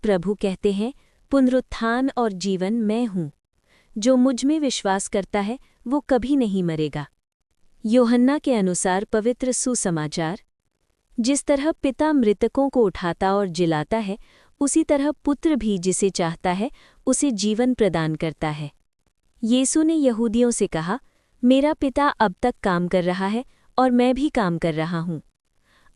प्रभु कहते हैं, पुनरुत्थान और जीवन मैं हूँ। जो मुझ में विश्वास करता है वो कभी नहीं मरेगा। यूहन्ना के अनुसार पवित्र सुसमाचार। जिस तरह पिता मृतकों को उठाता और जिलाता है, उसी तरह पुत्र भी जिसे चाहता है उसे जीवन प्रदान करता है। यीशु ने यहूदियों से कहा, मेरा पिता अब तक काम कर रहा है और मैं भी काम कर रहा हूँ।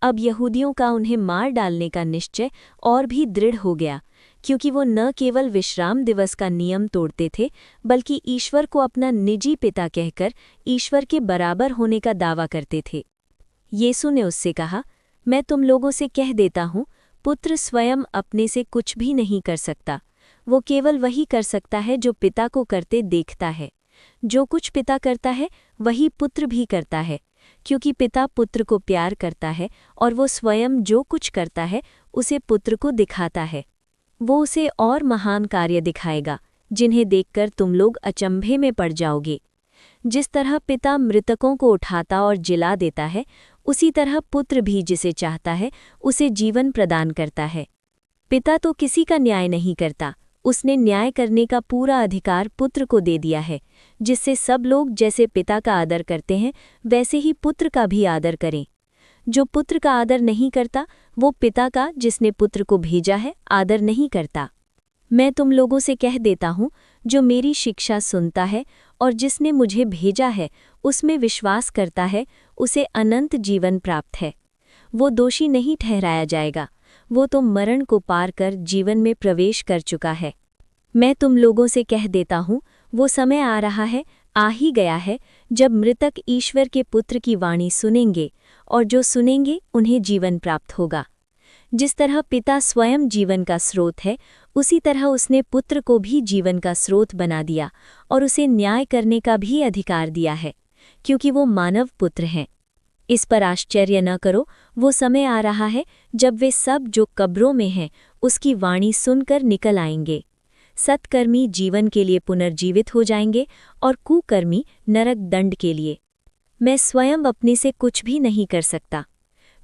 अब यहूदियों का उन्हें मार डालने का निश्चय और भी दृढ़ हो गया, क्योंकि वो न केवल विश्राम दिवस का नियम तोड़ते थे, बल्कि ईश्वर को अपना निजी पिता कहकर ईश्वर के बराबर होने का दावा करते थे। यीशु ने उससे कहा, मैं तुम लोगों से कह देता हूँ, पुत्र स्वयं अपने से कुछ भी नहीं कर सकता। वो केवल वही कर सकता है जो पिता को करते देखता है। जो कुछ पिता करता है वही पुत्र भी करता है, क्योंकि पिता पुत्र को प्यार करता है और वो स्वयं जो कुछ करता है उसे पुत्र को दिखाता है। वो उसे और महान कार्य दिखाएगा, जिन्हें देखकर तुम लोग अचंभे में पड़ जाओगे। जिस तरह पिता मृतकों को उठाता और जिला देता है, उसी तरह पुत्र भी जिसे चाहता है उसे जीवन प्रदान करता है। पिता तो किसी का न्याय नहीं करता, उसने न्याय करने का पूरा अधिकार पुत्र को दे दिया है, जिससे सब लोग जैसे पिता का आदर करते हैं वैसे ही पुत्र का भी आदर करें। जो पुत्र का आदर नहीं करता वो पिता का, जिसने पुत्र को भेजा है, आदर नहीं करता। मैं तुम लोगों से कह देता हूँ, जो मेरी शिक्षा सुनता है और जिसने मुझे भेजा है उसमें विश्वास करता है, उसे अनंत जीवन प्राप्त है। वो दोषी नहीं ठहराया जाएगा, वो तो मरण को पार कर जीवन में प्रवेश कर चुका है। मैं तुम लोगों से कह देता हूँ, वो समय आ रहा है, आ ही गया है, जब मृतक ईश्वर के पुत्र की वाणी सुनेंगे, और जो सुनेंगे उन्हें जीवन प्राप्त होगा। जिस तरह पिता स्वयं जीवन का स्रोत है, उसी तरह उसने पुत्र को भी जीवन का स्रोत बना दिया और उसे न्याय करने का भी अधिकार दिया है, क्योंकि वो मानव पुत्र हैं। इस पर आश्चर्य न करो, वो समय आ रहा है जब वे सब जो कब्रों में हैं उसकी वाणी सुनकर निकल आएंगे। सत्कर्मी जीवन के लिए पुनर्जीवित हो जाएंगे और कुकर्मी नरक दंड के लिए। मैं स्वयं अपने से कुछ भी नहीं कर सकता।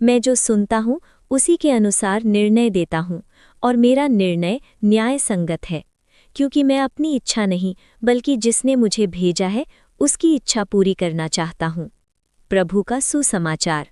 मैं जो सुनता हूँ उसी के अनुसार निर्णय देता हूँ, और मेरा निर्णय न्याय संगत है, क्योंकि मैं अपनी इच्छा नहीं बल्कि जिसने मुझे भेजा है उसकी इच्छा पूरी करना चाहता हूँ। प्रभु का सुसमाचार।